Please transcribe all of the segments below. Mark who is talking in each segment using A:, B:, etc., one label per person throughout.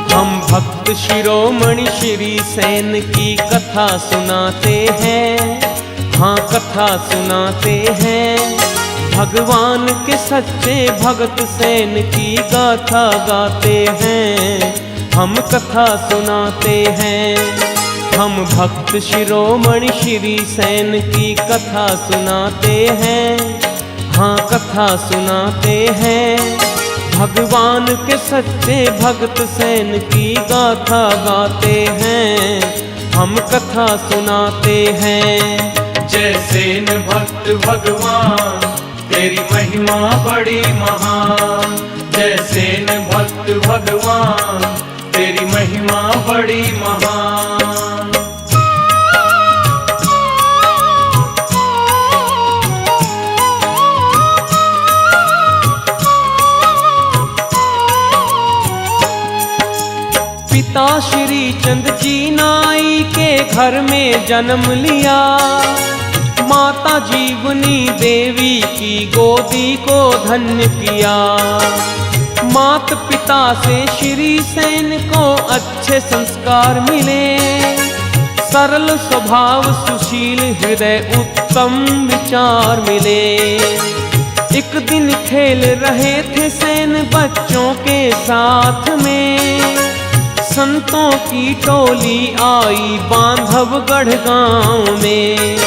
A: हम भक्त शिरोमणि श्री सेन की कथा सुनाते हैं, हाँ कथा सुनाते हैं। भगवान के सच्चे भगत सेन की गाथा गाते हैं, हम कथा सुनाते हैं। हम भक्त शिरोमणि श्री सेन की कथा सुनाते हैं, हाँ कथा सुनाते हैं। भगवान के सच्चे भगत सेन की गाथा गाते हैं, हम कथा सुनाते हैं।
B: जय सेन भक्त भगवान तेरी महिमा बड़ी महान। जय सेन भक्त भगवान तेरी महिमा बड़ी महान।
A: पिता श्री चंद जी नाई के घर में जन्म लिया, माता जीवनी देवी की गोदी को धन्य किया। मात पिता से श्री सेन को अच्छे संस्कार मिले, सरल स्वभाव सुशील हृदय उत्तम विचार मिले। एक दिन खेल रहे थे सेन बच्चों के साथ में, संतों की टोली आई बांधवगढ़ गांव में।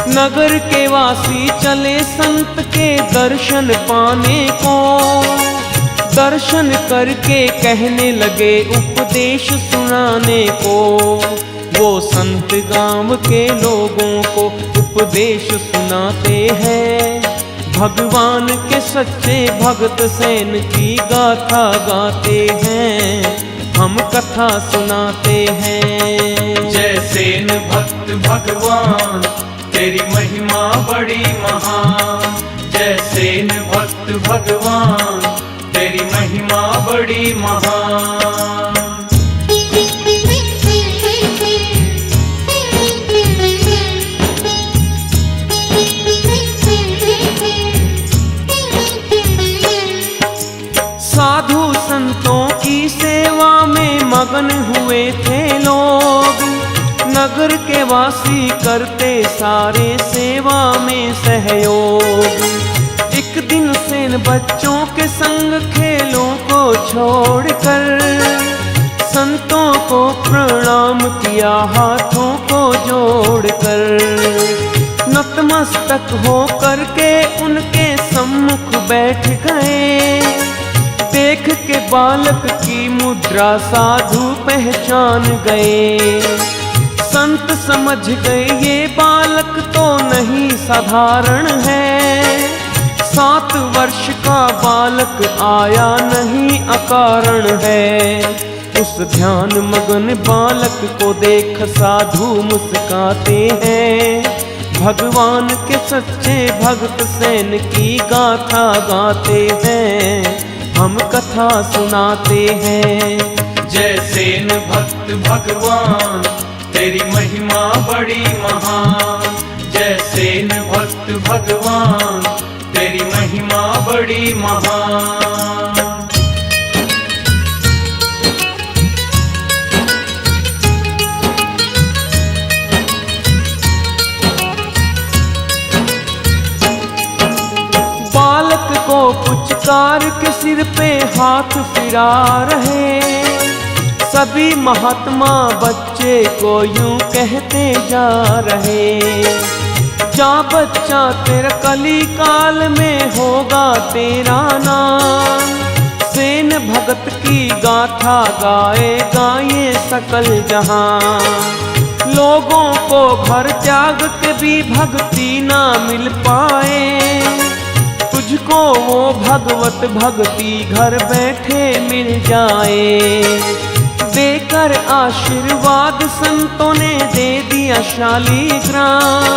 A: नगर के वासी चले संत के दर्शन पाने को, दर्शन करके कहने लगे उपदेश सुनाने को। वो संत गांव के लोगों को उपदेश सुनाते हैं, भगवान के सच्चे भगत सेन की गाथा गाते हैं, हम कथा सुनाते हैं।
B: जय सेन भक्त भगवान तेरी महिमा बड़ी महान। जय सेन भक्त भगवान तेरी महिमा बड़ी महान।
A: साधु संतों की सेवा में मगन हुए थे लोग, नगर के वासी करते सारे सेवा में सहयोग। एक दिन सेन बच्चों के संग खेलों को छोड़कर, संतों को प्रणाम किया हाथों को जोड़कर। नतमस्तक हो करके उनके सम्मुख बैठ गए, देख के बालक की मुद्रा साधु पहचान गए। संत समझ गए ये बालक तो नहीं साधारण है, 7 वर्ष का बालक आया नहीं अकारण है। उस ध्यान मगन बालक को देख साधु मुस्काते हैं, भगवान के सच्चे भगत सेन की गाथा गाते हैं, हम कथा सुनाते हैं।
B: जय सेन भक्त भगवान तेरी महिमा बड़ी महान। जय सेन भक्त भगवान तेरी महिमा बड़ी महान।
A: बालक को पुचकार के सिर पे हाथ फिरा रहे, सभी महात्मा बच्चे को यूं कहते जा रहे। जा बच्चा तेरा कली काल में होगा तेरा नाम, सेन भगत की गाथा गाएगा ये सकल जहां। लोगों को घर त्याग के भी भक्ति ना मिल पाए, तुझको वो भगवत भक्ति घर बैठे मिल जाए। देकर आशीर्वाद संतों ने दे दिया शालीग्राम,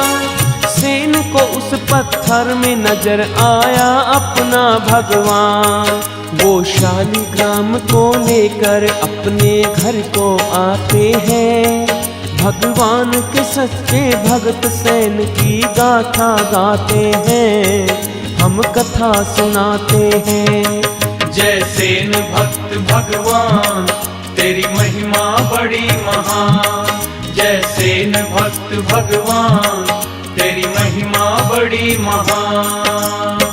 A: सेन को उस पत्थर में नजर आया अपना भगवान। वो शालिग्राम को लेकर अपने घर को आते हैं। भगवान के सच्चे भक्त सेन की गाथा गाते हैं, हम कथा सुनाते हैं।
B: जय सेन भक्त भगवान तेरी महिमा बड़ी महान। जय सेन भक्त भगवान तेरी महिमा बड़ी महान।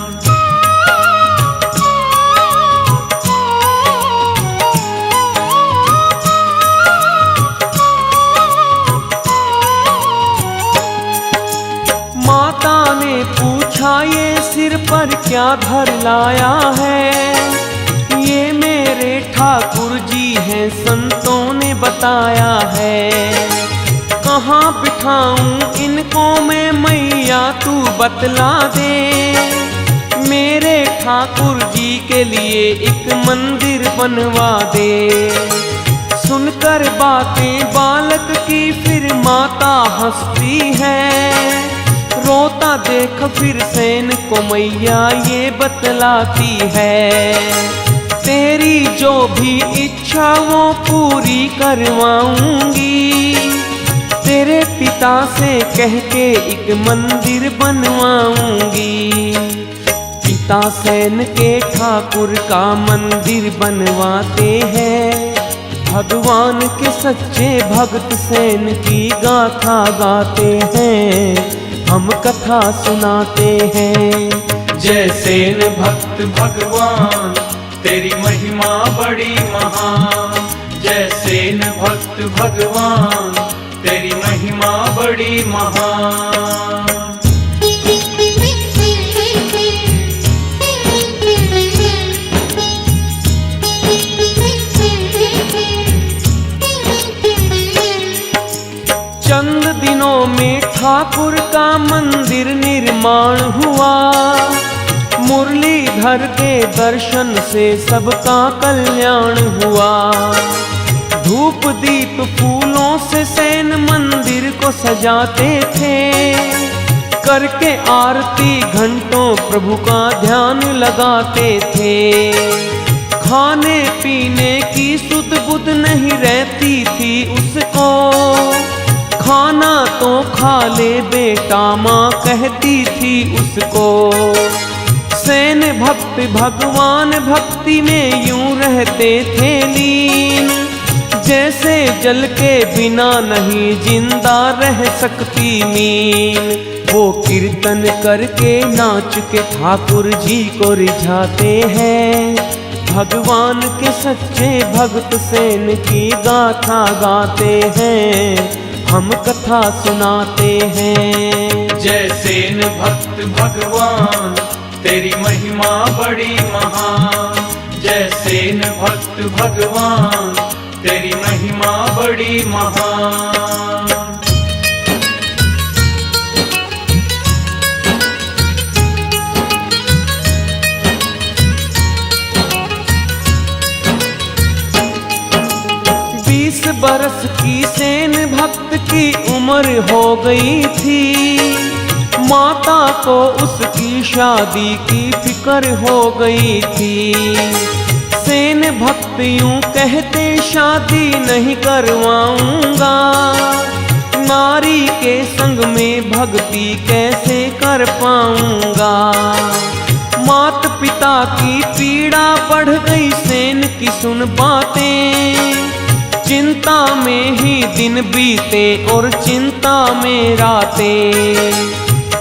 A: माता ने पूछा ये सिर पर क्या धर लाया है, ये मेरे ठाकुर जी हैं संतों ने बताया है। कहाँ बिठाऊं इनको मैं मैया तू बतला दे, मेरे ठाकुर जी के लिए एक मंदिर बनवा दे। सुनकर बातें बालक की फिर माता हंसती है, रोता देख फिर सेन को मैया ये बतलाती है। तेरी जो भी इच्छा वो पूरी करवाऊंगी, तेरे पिता से कह के एक मंदिर बनवाऊंगी। पिता सेन के ठाकुर का मंदिर बनवाते हैं, भगवान के सच्चे भक्त सेन की गाथा गाते हैं, हम कथा सुनाते हैं।
B: जय सेन भक्त भगवान तेरी महिमा बड़ी महान। जय सेन भक्त भगवान तेरी महिमा बड़ी महान।
A: चंद दिनों में ठाकुर का मंदिर निर्माण हुआ। मुरलीधर के दर्शन से सबका कल्याण हुआ। धूप दीप फूलों से सेन मंदिर को सजाते थे, करके आरती घंटों प्रभु का ध्यान लगाते थे। खाने पीने की सुध बुध नहीं रहती थी उसको, खाना तो खा ले बेटा माँ कहती थी उसको। सेन भक्त भगवान भक्ति में यूं रहते थे लीन, जैसे जल के बिना नहीं जिंदा रह सकती नीन। वो कीर्तन करके नाच के ठाकुर जी को रिझाते हैं, भगवान के सच्चे भक्त सेन की गाथा गाते हैं, हम कथा सुनाते हैं।
B: जय सेन भक्त भगवान तेरी महिमा बड़ी महान। जय सेन भक्त भगवान तेरी महिमा बड़ी महान।
A: बरस की सेन भक्त की उम्र हो गई थी, माता को उसकी शादी की फिक्र हो गई थी। सेन भक्त यूं कहते शादी नहीं करवाऊंगा, नारी के संग में भक्ति कैसे कर पाऊंगा। मात पिता की पीड़ा बढ़ गई सेन की सुन बातें, चिंता में ही दिन बीते और चिंता में रातें।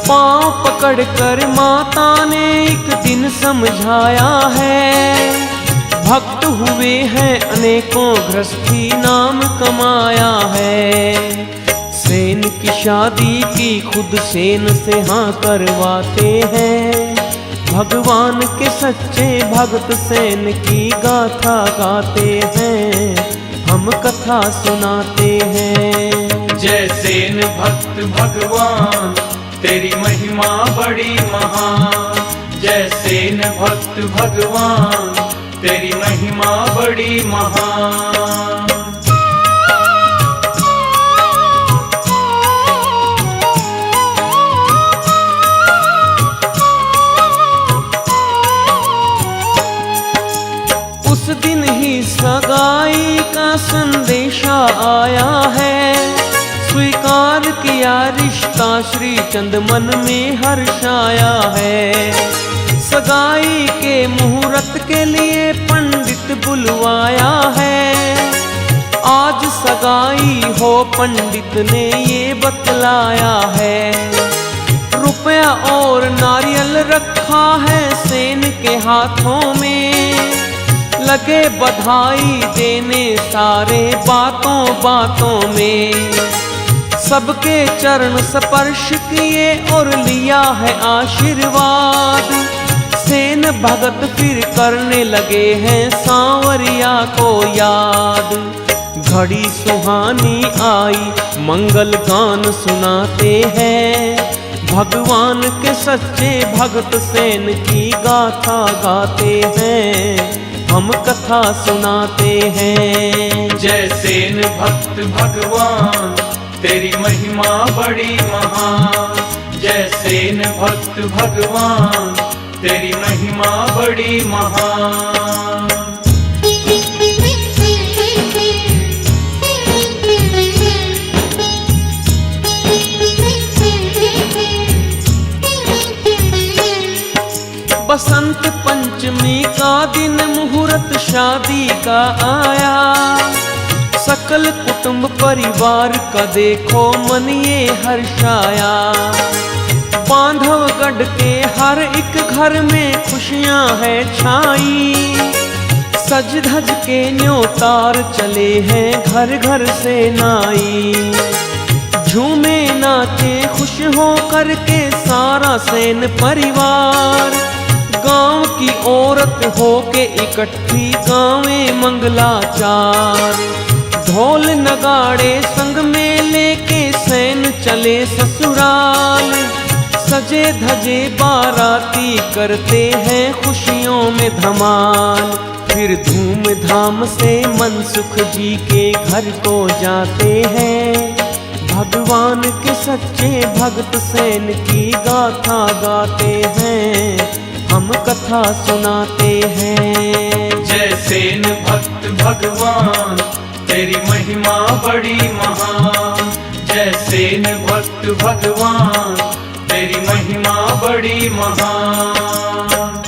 A: पाँव पकड़ कर माता ने एक दिन समझाया है, भक्त हुए हैं अनेकों गृहस्थी नाम कमाया है। सेन की शादी की खुद सेन से हाँ करवाते हैं, भगवान के सच्चे भक्त सेन की गाथा गाते हैं, हम कथा सुनाते हैं।
B: जय सेन भक्त भगवान तेरी महिमा बड़ी महान। जय सेन भक्त भगवान तेरी महिमा बड़ी महान।
A: दिन ही सगाई का संदेशा आया है, स्वीकार किया रिश्ता श्री चंद मन में हर्षाया है। सगाई के मुहूर्त के लिए पंडित बुलवाया है, आज सगाई हो पंडित ने ये बतलाया है। रुपया और नारियल रखा है सेन के हाथों में, लगे बधाई देने सारे बातों बातों में। सबके चरण स्पर्श किए और लिया है आशीर्वाद, सेन भगत फिर करने लगे हैं सांवरिया को याद। घड़ी सुहानी आई मंगल गान सुनाते हैं, भगवान के सच्चे भगत सेन की गाथा गाते हैं, हम कथा सुनाते हैं।
B: जय सेन भक्त भगवान तेरी महिमा बड़ी महान, जय सेन भक्त भगवान तेरी महिमा बड़ी महान।
A: बसंत पंचमी का दिन मुहूर्त शादी का आया, सकल कुटुंब परिवार का देखो मन ये हर्षाया। बांधवगढ़ के हर एक घर में खुशियां है छाई, सज धज के न्योतार चले हैं घर घर से नाई। झूमे नाचे खुश हो करके सारा सेन परिवार, गांव की औरत हो के इकट्ठी गावे मंगलाचार। ढोल नगाड़े संग में लेके सेन चले ससुराल, सजे धजे बाराती करते हैं खुशियों में धमाल। फिर धूमधाम से मनसुख जी के घर को जाते हैं, भगवान के सच्चे भक्त सेन की गाथा गाते हैं, हम कथा सुनाते हैं।
B: जय सेन भक्त भगवान तेरी महिमा बड़ी महान, जय सेन भक्त भगवान तेरी महिमा बड़ी महान।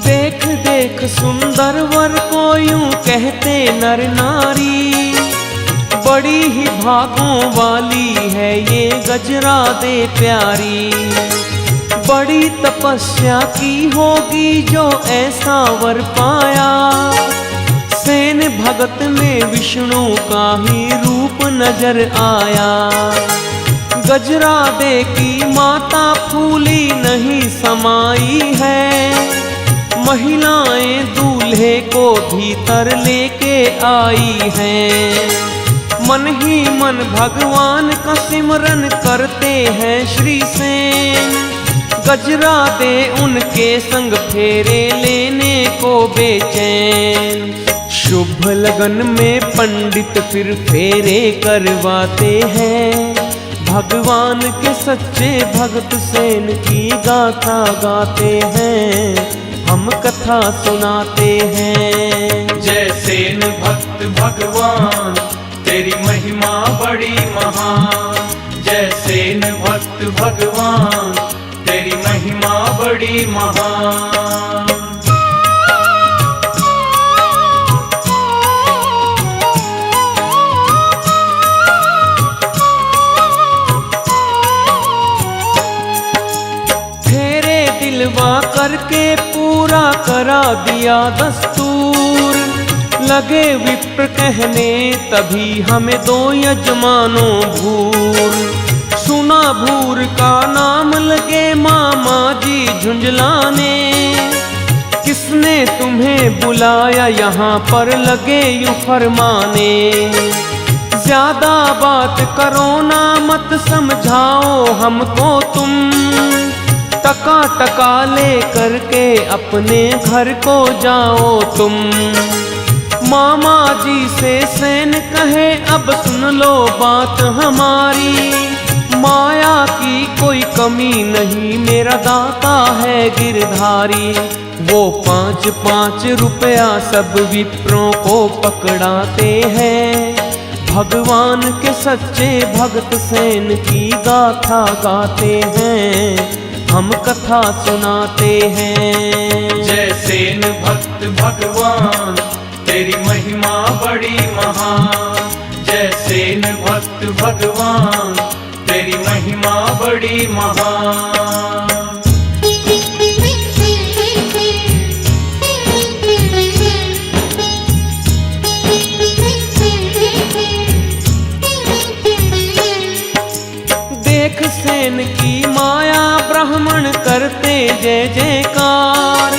A: देख देख सुंदर वर को यूं कहते नर नारी, बड़ी ही भागों वाली है ये गजरा दे प्यारी। बड़ी तपस्या की होगी जो ऐसा वर पाया, सेन भगत में विष्णु का ही रूप नजर आया। गजरा दे की माता फूली नहीं समाई है, महिलाएं दूल्हे को भीतर लेके आई हैं। मन ही मन भगवान का सिमरन करते हैं श्री सेन, गजरा दे उनके संग फेरे लेने को बेचैन। शुभ लगन में पंडित फिर फेरे करवाते हैं, भगवान के सच्चे भक्त सेन की गाथा गाते हैं, हम कथा सुनाते हैं।
B: जय सेन भक्त भगवान तेरी महिमा बड़ी महान, जय सेन भक्त भगवान तेरी महिमा बड़ी महान।
A: फेरे दिलवा करके पूरा करा दिया दस्तूर, लगे विप्र कहने तभी हमें दो यजमानों भूर। सुना भूर का नाम लगे मामा जी झुंझलाने, किसने तुम्हें बुलाया यहाँ पर लगे यूं फरमाने। ज्यादा बात करो ना मत समझाओ हमको तुम, टका टका ले करके अपने घर को जाओ तुम। मामा जी से सेन कहे अब सुन लो बात हमारी, माया की कोई कमी नहीं, मेरा दाता है गिरधारी। वो 5-5 रुपया सब विप्रों को पकड़ाते हैं, भगवान के सच्चे भक्त सेन की गाथा गाते हैं, हम कथा सुनाते हैं।
B: जय सेन भक्त भगवान तेरी महिमा बड़ी महान, जय सेन भक्त भगवान तेरी महिमा बड़ी महान।
A: देख सेन की माया ब्राह्मण करते जय जयकार,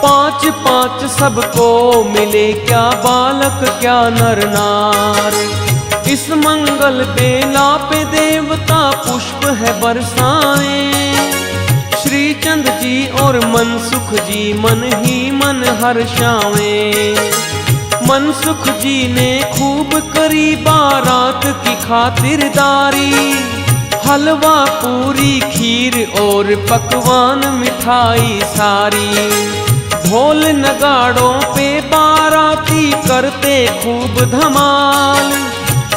A: 5-5 सबको मिले क्या बालक क्या नर नार। इस मंगल बेला पे देवता पुष्प है बरसाए, श्री चंद जी और मनसुख जी मन ही मन हर्षावे। मनसुख जी ने खूब करी बारात की खातिरदारी, हलवा पूरी खीर और पकवान मिठाई सारी। ढोल नगाड़ों पे बाराती करते खूब धमाल,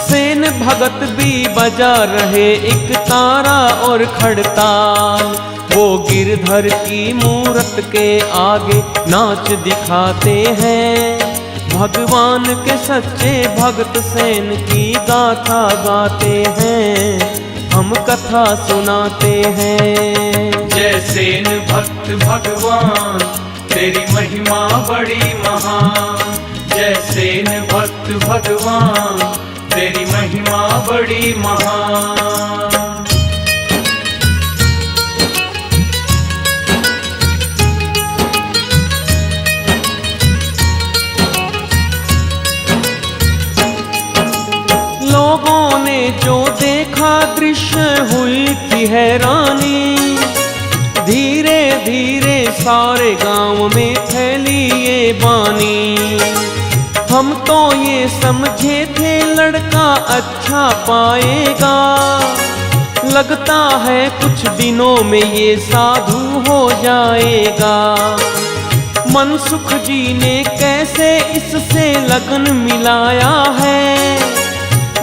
A: सेन भगत भी बजा रहे एक तारा और खड़ताल। वो गिरधर की मूरत के आगे नाच दिखाते हैं, भगवान के सच्चे भक्त सेन की गाथा गाते हैं, हम कथा सुनाते हैं।
B: जय सेन भक्त भगवान तेरी महिमा बड़ी महान, जय सेन भक्त भगवान तेरी महिमा बड़ी महान।
A: लोगों ने जो देखा दृश्य हुई थी हैरानी, धीरे धीरे सारे गांव में फैली ये बानी। हम तो ये समझे थे लड़का अच्छा पाएगा, लगता है कुछ दिनों में ये साधु हो जाएगा। मनसुख जी ने कैसे इससे लगन मिलाया है,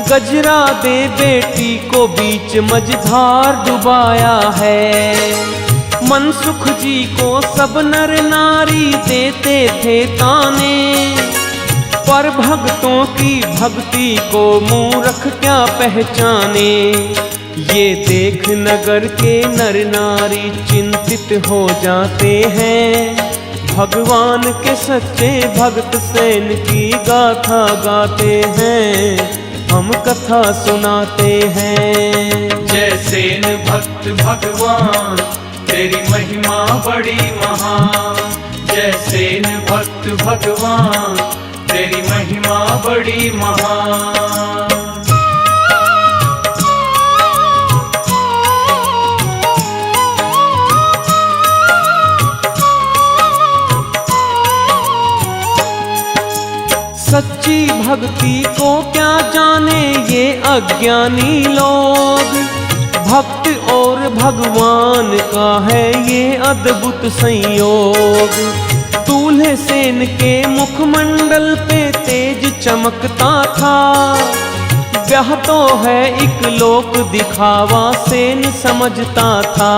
A: गजरा दे बेटी को बीच मझधार डुबाया है। मनसुख जी को सब नर नारी देते थे ताने, पर भक्तों की भक्ति को मूर्ख क्या पहचाने। ये देख नगर के नर नारी चिंतित हो जाते हैं, भगवान के सच्चे भक्त सेन की गाथा गाते हैं, हम कथा सुनाते हैं।
B: जय सेन भक्त भगवान तेरी महिमा बड़ी महान, जय सेन भक्त भगवान तेरी महिमा बड़ी महान।
A: सच्ची भक्ति को क्या जाने ये अज्ञानी लोग, भक्त और भगवान का है ये अद्भुत संयोग। दूल्हे सेन के मुखमंडल पे तेज चमकता था, ब्याह तो है एक लोक दिखावा सेन समझता था।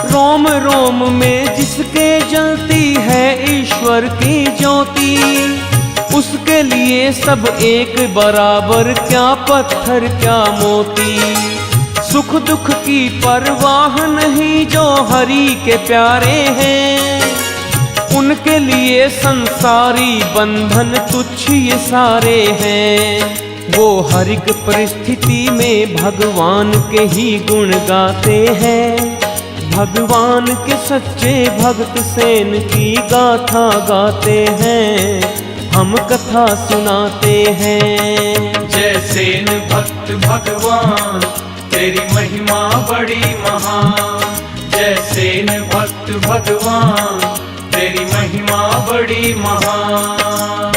A: रोम रोम में जिसके जलती है ईश्वर की ज्योति, उसके लिए सब एक बराबर, क्या पत्थर क्या मोती। सुख दुख की परवाह नहीं जो हरि के प्यारे हैं, उनके लिए संसारी बंधन तुच्छ ये सारे हैं। वो हर एक परिस्थिति में भगवान के ही गुण गाते हैं, भगवान के सच्चे भक्त सेन की गाथा गाते हैं, हम कथा सुनाते हैं।
B: जय सेन भक्त भगवान तेरी महिमा बड़ी महान, जय सेन भक्त भगवान तेरी महिमा बड़ी महान।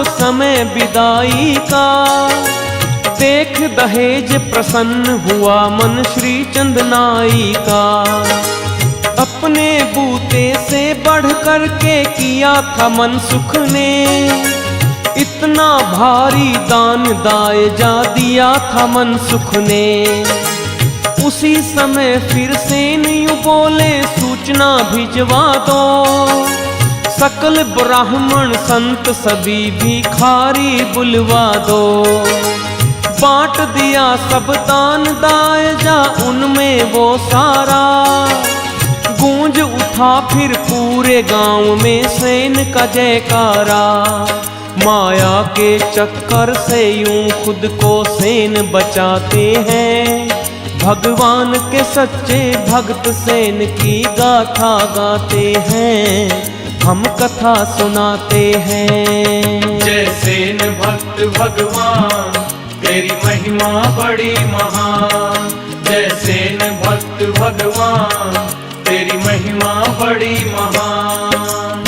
A: समय विदाई का, देख दहेज प्रसन्न हुआ मन श्री चंदनाई का। अपने बूते से बढ़ कर के किया था मनसुख ने, इतना भारी दान दायजा दिया था मनसुख ने। उसी समय फिर सेन यूं बोले सूचना भिजवा दो, सकल ब्राह्मण संत सभी भिखारी बुलवा दो। बांट दिया सब दान दायजा उनमें वो सारा, गूंज उठा फिर पूरे गांव में सेन का जयकारा। माया के चक्कर से यूं खुद को सेन बचाते हैं, भगवान के सच्चे भक्त सेन की गाथा गाते हैं, हम कथा सुनाते हैं।
B: जय सेन भक्त भगवान तेरी महिमा बड़ी महान। जय सेन भक्त भगवान तेरी महिमा बड़ी महान।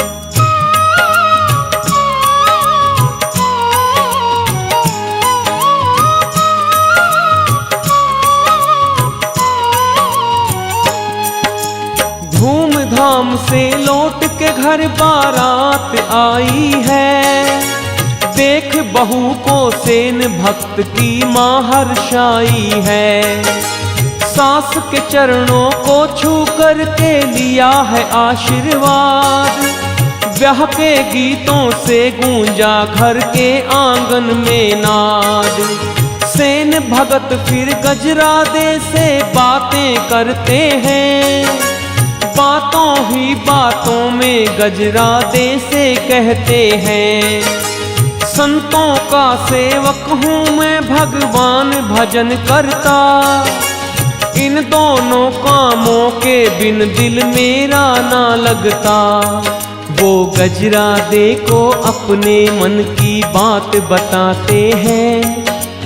A: धूमधाम से लौट के घर बारात आई है, देख बहू को सेन भक्त की माँ हर्षाई है। सास के चरणों को छू कर के लिया है आशीर्वाद, ब्याह के गीतों से गूंजा घर के आंगन में नाद। सेन भगत फिर गजरादे से बातें करते हैं, बातों ही बातों में गजरादे से कहते हैं। संतों का सेवक हूँ मैं भगवान भजन करता, इन दोनों कामों के बिन दिल मेरा ना लगता। वो गजरादे को अपने मन की बात बताते हैं,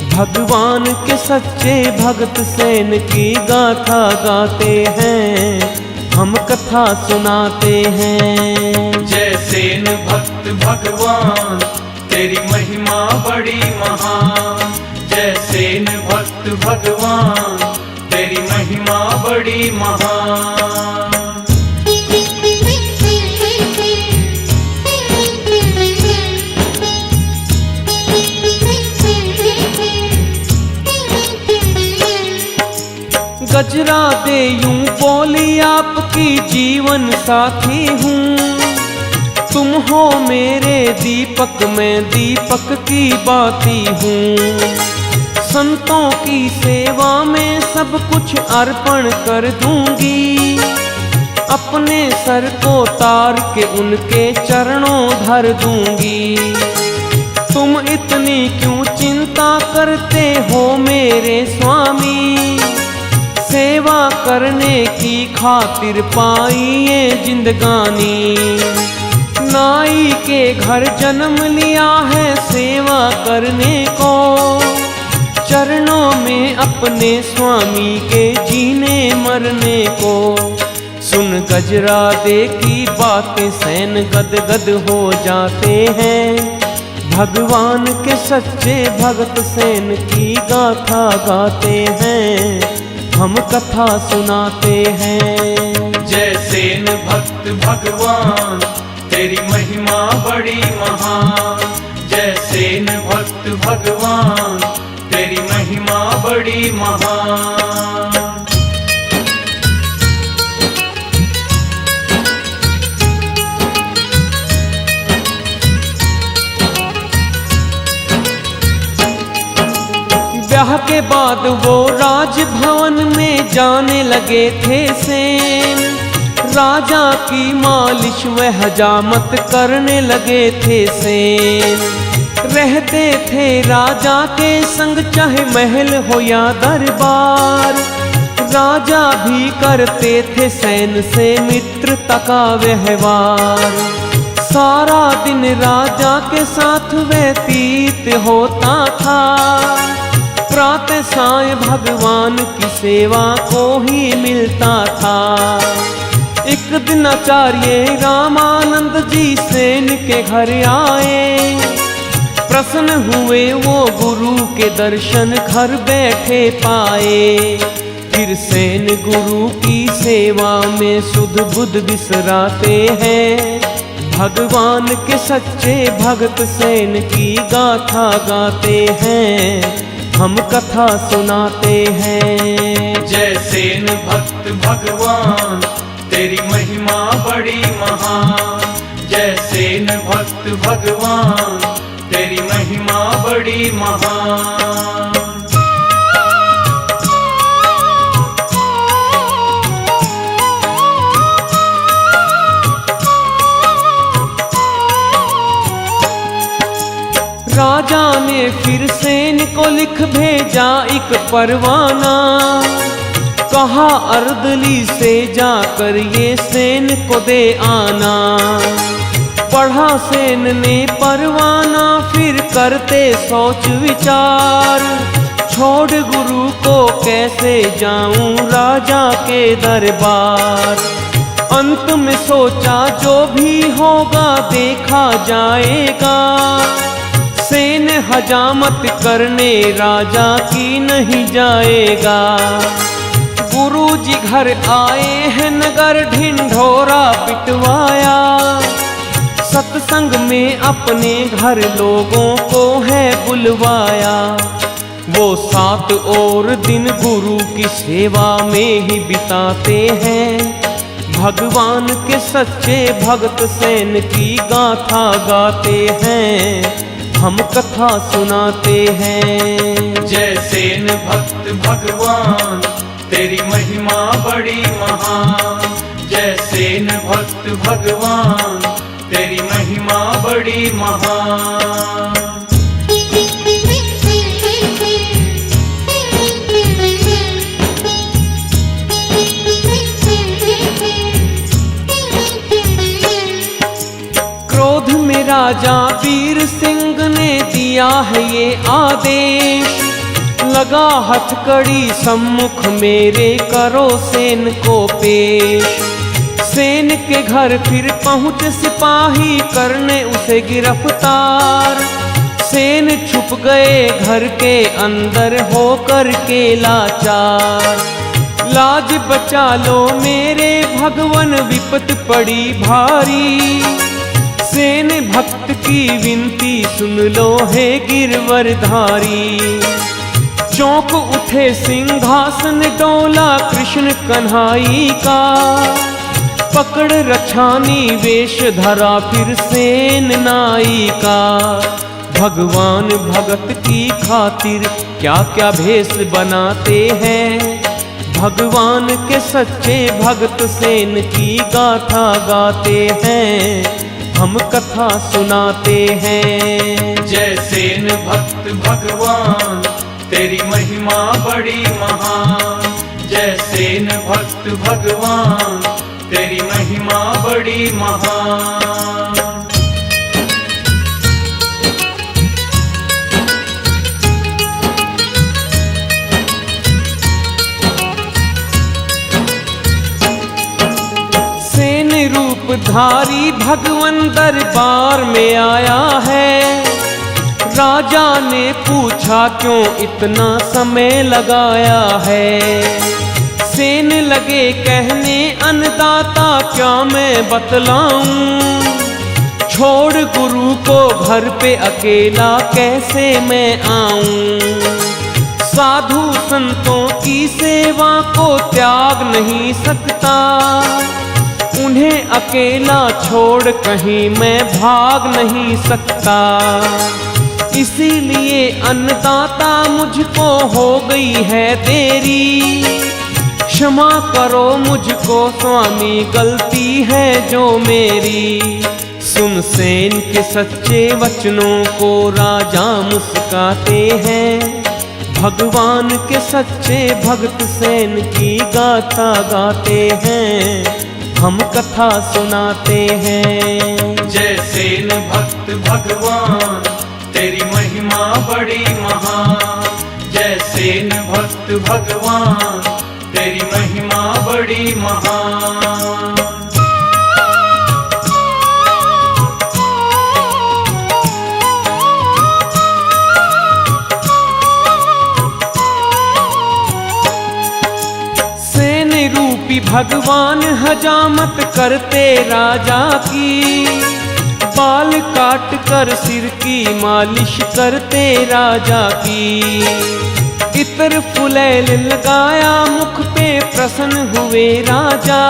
A: भगवान के सच्चे भक्त सेन की गाथा गाते हैं, हम कथा सुनाते हैं।
B: जय सेन भक्त भगवान तेरी महिमा बड़ी महान। जय सेन भक्त भगवान तेरी महिमा बड़ी महान।
A: गजरादे यूं बोली आपकी जीवन साथी हूँ, तुम हो मेरे दीपक मैं दीपक की बाती हूँ। संतों की सेवा में सब कुछ अर्पण कर दूंगी, अपने सर को तार के उनके चरणों धर दूंगी। तुम इतनी क्यों चिंता करते हो मेरे स्वामी, सेवा करने की खातिर पाई ये जिंदगानी। नाई के घर जन्म लिया है सेवा करने को, चरणों में अपने स्वामी के जीने मरने को। सुन गजरादे की बातें सैन गदगद हो जाते हैं, भगवान के सच्चे भक्त सेन की गाथा गाते हैं, हम कथा सुनाते हैं।
B: जय सेन भक्त भगवान तेरी महिमा बड़ी महान। जय सेन भक्त भगवान तेरी महिमा बड़ी महान।
A: ब्याह के बाद वो राजभवन में जाने लगे थे सेन, राजा की मालिश व हजामत करने लगे थे सेन। रहते थे राजा के संग चाहे महल हो या दरबार, राजा भी करते थे सेन से मित्रता का व्यवहार। सारा दिन राजा के साथ व्यतीत होता था, प्रातः साय भगवान की सेवा को ही मिलता था। एक दिन आचार्य रामानंद जी सेन के घर आए, प्रसन्न हुए वो गुरु के दर्शन घर बैठे पाए। फिर सेन गुरु की सेवा में सुध बुध बिसराते हैं। भगवान के सच्चे भगत सेन की गाथा गाते हैं, हम कथा सुनाते हैं।
B: जय सेन भक्त भगवान तेरी महिमा बड़ी महान। जय सेन भक्त भगवान तेरी महिमा बड़ी महान।
A: राजा ने फिर सेन को लिख भेजा एक परवाना, कहा अर्दली से जाकर ये सेन को दे आना। पढ़ा सेन ने परवाना फिर करते सोच विचार, छोड़ गुरु को कैसे जाऊं राजा के दरबार। अंत में सोचा जो भी होगा देखा जाएगा, सेन हजामत करने राजा की नहीं जाएगा। गुरुजी घर आए हैं नगर ढिंढोरा पिटवाया, सत्संग में अपने घर लोगों को है बुलवाया। वो 7 और दिन गुरु की सेवा में ही बिताते हैं। भगवान के सच्चे भक्त सेन की गाथा गाते हैं, हम कथा सुनाते हैं।
B: जय सेन भक्त भगवान तेरी महिमा बड़ी महान। जय सेन भक्त भगवान तेरी महिमा बड़ी महान।
A: क्रोध में राजा वीर सिंह ने दिया है ये आदेश, लगा हथकड़ी सम्मुख मेरे करो सेन को पेश। सेन के घर फिर पहुँच सिपाही करने उसे गिरफ्तार। सेन छुप गए घर के अंदर होकर के लाचार। लाज बचा लो मेरे भगवन विपत पड़ी भारी, सेन भक्त की विनती सुन लो हे गिरवरधारी। चौंक उठे सिंहासन डोला कृष्ण कन्हाई का, पकड़ रछानी वेश धरा फिर सेन नाई का। भगवान भगत की खातिर क्या क्या भेष बनाते हैं, भगवान के सच्चे भगत सेन की गाथा गाते हैं, हम कथा सुनाते हैं।
B: जय सेन भक्त भगवान तेरी महिमा बड़ी महान। जय सेन भक्त भगवान तेरी महिमा बड़ी महान।
A: सेन रूपधारी भगवन दरबार में आया है। राजा ने पूछा क्यों इतना समय लगाया है। सेन लगे कहने अन्नदाता क्या मैं बतलाऊं, छोड़ गुरु को घर पे अकेला कैसे मैं आऊं। साधु संतों की सेवा को त्याग नहीं सकता, उन्हें अकेला छोड़ कहीं मैं भाग नहीं सकता। इसीलिए अन्नदाता मुझको हो गई है देरी, क्षमा करो मुझको स्वामी गलती है जो मेरी। सुन सेन के सच्चे वचनों को राजा मुस्काते हैं, भगवान के सच्चे भक्त सेन की गाथा गाते हैं, हम कथा सुनाते हैं।
B: जय सेन भक्त भगवान तेरी महिमा बड़ी महान। जय सेन भक्त भगवान तेरी महिमा बड़ी महान।
A: कि भगवान हजामत करते राजा की, बाल काट कर सिर की मालिश करते राजा की। इत्र फुलैल लगाया मुख पे प्रसन्न हुए राजा,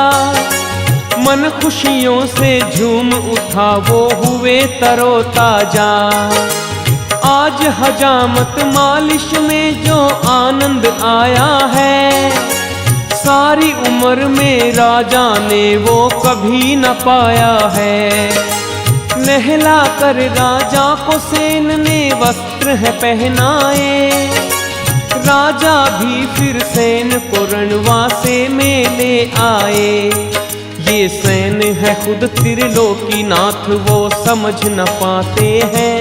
A: मन खुशियों से झूम उठा वो हुए तरोताजा। आज हजामत मालिश में जो आनंद आया है, सारी उम्र में राजा ने वो कभी न पाया है। नहला कर राजा को सेन ने वस्त्र है पहनाए, राजा भी फिर सेन को रणवासे में ले आए। ये सेन है खुद त्रिलोकीनाथ, वो समझ न पाते हैं।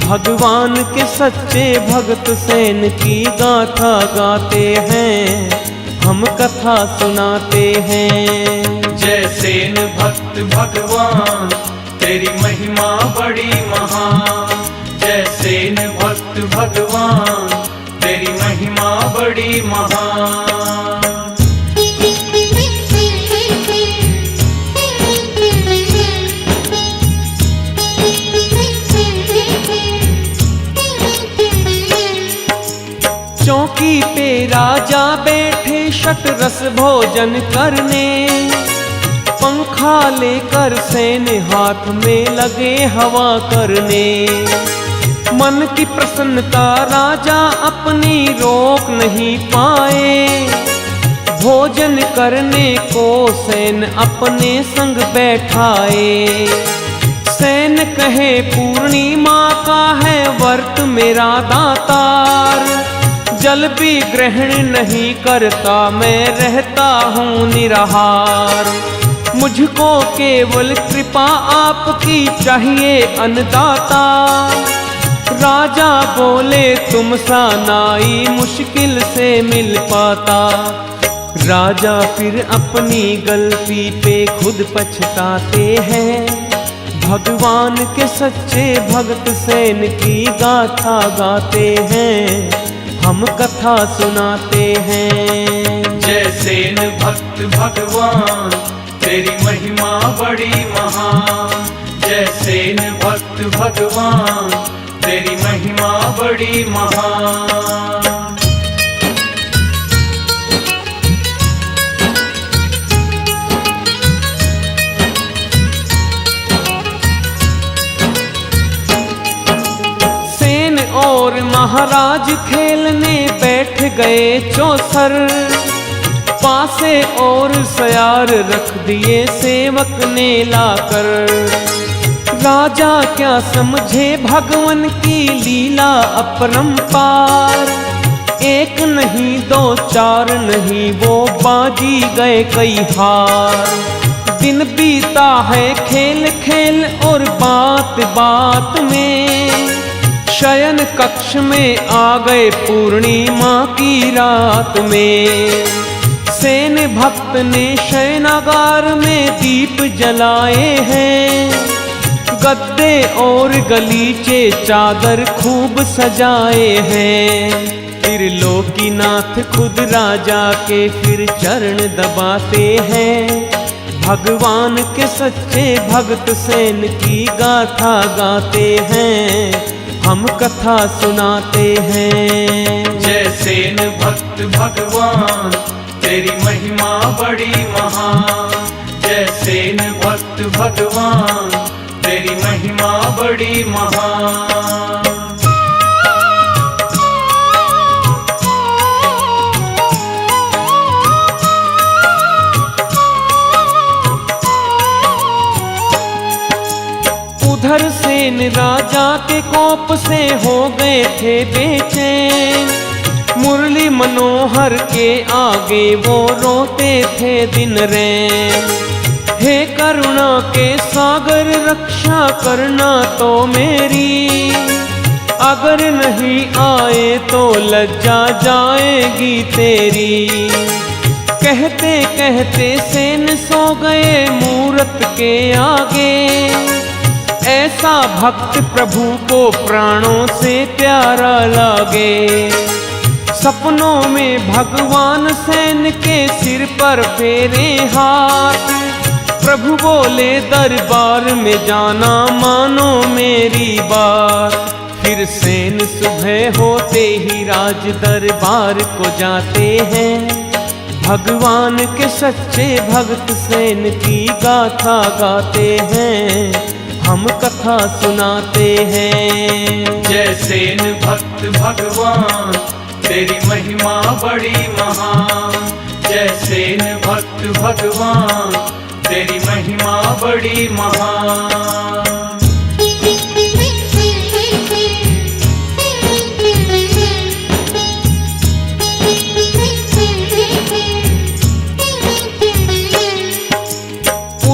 A: भगवान के सच्चे भक्त सेन की गाथा गाते हैं, हम कथा सुनाते हैं।
B: जय सेन भक्त भगवान, तेरी महिमा बड़ी महान। जय सेन भक्त भगवान, तेरी महिमा बड़ी महान।
A: चौकी पे राजा बैठे शतरस भोजन करने, पंखा लेकर सेन हाथ में लगे हवा करने। मन की प्रसन्नता राजा अपनी रोक नहीं पाए, भोजन करने को सेन अपने संग बैठाए। सेन कहे पूर्णिमा का है व्रत मेरा दातार, जल भी ग्रहण नहीं करता मैं रहता हूँ निराहार। मुझको केवल कृपा आपकी चाहिए अन्नदाता। राजा बोले तुम सा नाई मुश्किल से मिल पाता। राजा फिर अपनी गलती पे खुद पछताते हैं, भगवान के सच्चे भक्त सेन की गाथा गाते हैं, हम कथा सुनाते हैं।
B: जय सेन भक्त भगवान, तेरी महिमा बड़ी महान। जय सेन भक्त भगवान, तेरी महिमा बड़ी महान।
A: और महाराज खेलने बैठ गए चौसर, पासे और सयार रख दिए सेवक ने लाकर। राजा क्या समझे भगवान की लीला अपरंपार, एक नहीं दो चार नहीं वो बाजी गए कई हार। दिन बीता है खेल खेल और बात बात में, शयन कक्ष में आ गए पूर्णिमा की रात में। सेन भक्त ने शयनागार में दीप जलाए हैं, गद्दे और गलीचे चादर खूब सजाए हैं। त्रिलोकीनाथ खुद राजा के फिर चरण दबाते हैं, भगवान के सच्चे भक्त सेन की गाथा गाते हैं, हम कथा सुनाते हैं।
B: जय सेन भक्त भगवान, तेरी महिमा बड़ी महान। जय सेन भक्त भगवान, तेरी महिमा बड़ी महान।
A: उधर सेन राजा के कोप से हो गए थे बेचैन, मुरली मनोहर के आगे वो रोते थे दिन रैन। हे करुणा के सागर रक्षा करना तो मेरी, अगर नहीं आए तो लज्जा जाएगी तेरी। कहते कहते सेन सो गए मूरत के आगे, ऐसा भक्त प्रभु को प्राणों से प्यारा लागे। सपनों में भगवान सैन के सिर पर फेरे हाथ। प्रभु बोले दरबार में जाना मानो मेरी बात। फिर सैन सुबह होते ही राज दरबार को जाते हैं। भगवान के सच्चे भक्त सैन की गाथा गाते हैं, हम कथा सुनाते हैं।
B: जय सैन भक्त भगवान तेरी महिमा बड़ी महान। जय सैन भक्त भगवान तेरी महिमा बड़ी महान।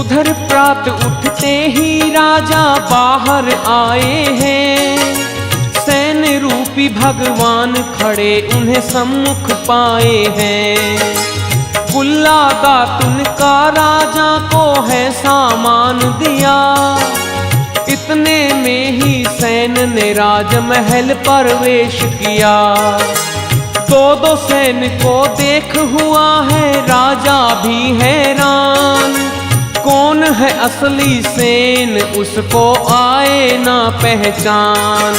A: उधर प्रात उठते ही राजा बाहर आए हैं। सैन रूपी भगवान खड़े उन्हें सम्मुख पाए हैं। कुल्ला दातुन का राजा को है सामान दिया। इतने में ही सैन ने राजमहल प्रवेश किया। दो सैन को देख हुआ है राजा भी हैरान। कौन है असली सैन उसको आए ना पहचान।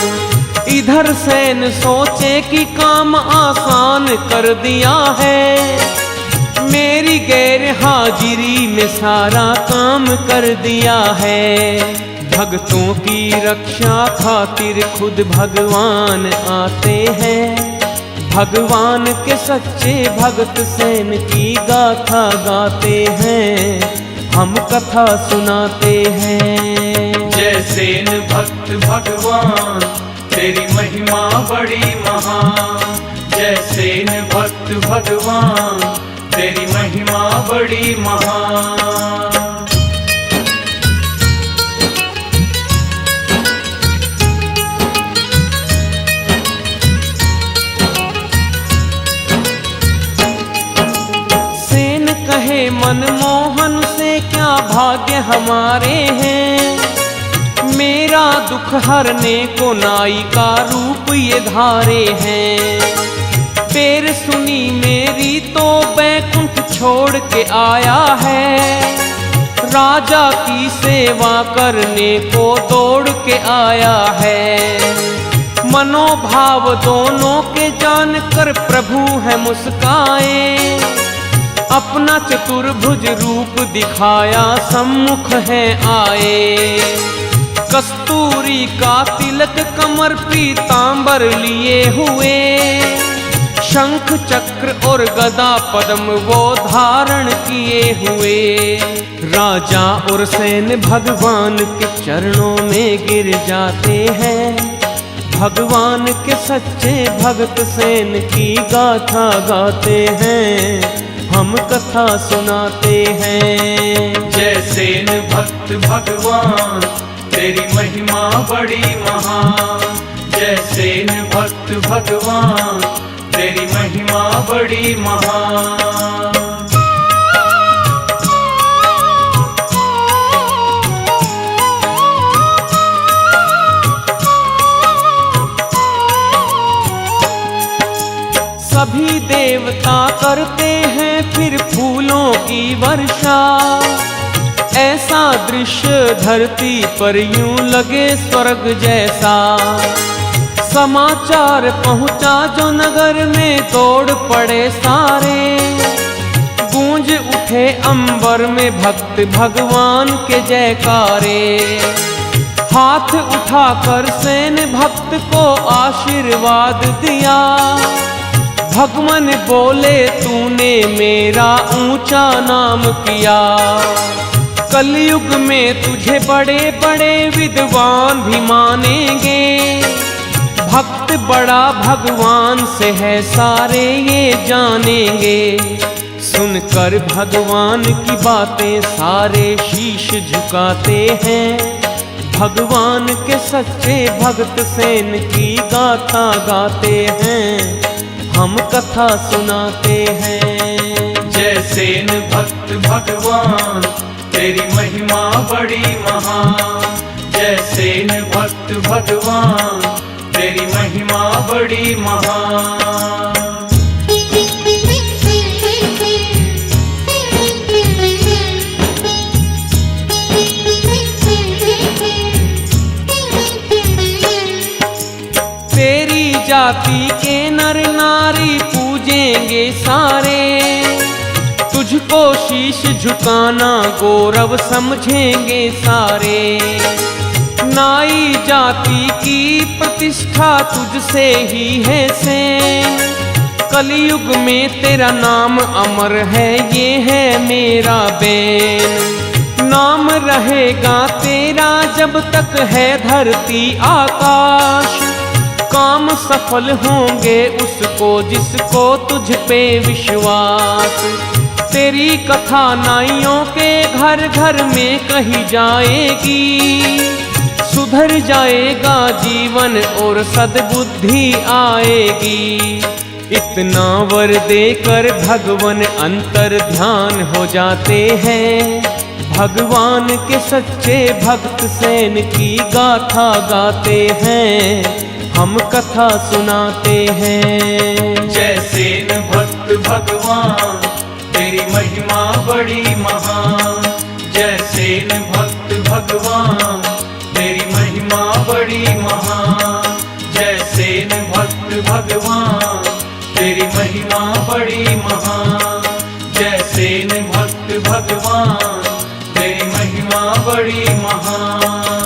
A: इधर सैन सोचे कि काम आसान कर दिया है। मेरी गैर हाजिरी में सारा काम कर दिया है। भक्तों की रक्षा खातिर खुद भगवान आते हैं। भगवान के सच्चे भक्त सैन की गाथा गाते हैं, हम कथा सुनाते हैं।
B: जय सैन भक्त भगवान तेरी महिमा बड़ी महान। जय सैन भक्त भगवान तेरी महिमा बड़ी महान।
A: सैन कहे मनमोहन से क्या भाग्य हमारे हैं। मेरा दुख हरने को नाई का रूप ये धारे हैं। पैर सुनी मेरी तो बैकुंठ छोड़ के आया है। राजा की सेवा करने को दौड़ के आया है। मनोभाव दोनों के जानकर प्रभु है मुस्काए। अपना चतुर्भुज रूप दिखाया सम्मुख है आए। कस्तूरी का तिलक कमर पीतांबर लिए हुए। शंख चक्र और गदा पद्म वो धारण किए हुए। राजा और सैन भगवान के चरणों में गिर जाते हैं। भगवान के सच्चे भक्त सैन की गाथा गाते हैं, हम कथा सुनाते हैं।
B: जय सैन भक्त भगवान तेरी महिमा बड़ी महान। जय सैन भक्त भगवान तेरी महिमा बड़ी महान।
A: सभी देवता करते हैं फिर फूलों की वर्षा। ऐसा दृश्य धरती पर यूं लगे स्वर्ग जैसा। समाचार पहुंचा जो नगर में दौड़ पड़े सारे। गूंज उठे अंबर में भक्त भगवान के जयकारे। हाथ उठाकर सैन भक्त को आशीर्वाद दिया। भगवान बोले तूने मेरा ऊंचा नाम किया। कलयुग में तुझे बड़े बड़े विद्वान भी मानेंगे। भक्त बड़ा भगवान से है सारे ये जानेंगे। सुनकर भगवान की बातें सारे शीश झुकाते हैं। भगवान के सच्चे भक्त सैन की गाथा गाते हैं, हम कथा सुनाते हैं।
B: जय सैन भक्त भगवान तेरी महिमा बड़ी महान। जय सैन भक्त भगवान तेरी महिमा बड़ी महान।
A: जाति के नर नारी पूजेंगे सारे, तुझको शीश झुकाना गौरव समझेंगे सारे। नाई जाति की प्रतिष्ठा तुझसे ही है सेन, कलयुग में तेरा नाम अमर है, ये है मेरा बेन। नाम रहेगा तेरा जब तक है धरती आकाश, काम सफल होंगे उसको जिसको तुझ पे विश्वास। तेरी कथा नाइयों के घर घर में कही जाएगी, सुधर जाएगा जीवन और सद्बुद्धि आएगी। इतना वर देकर भगवान अंतर ध्यान हो जाते हैं, भगवान के सच्चे भक्त सेन की गाथा गाते हैं, हम कथा सुनाते हैं।
B: जय सेन भक्त भगवान तेरी महिमा बड़ी महान। जय सेन भक्त भगवान तेरी महिमा बड़ी महान। जय सेन भक्त भगवान तेरी महिमा बड़ी महान। जय सेन भक्त भगवान तेरी महिमा बड़ी महान।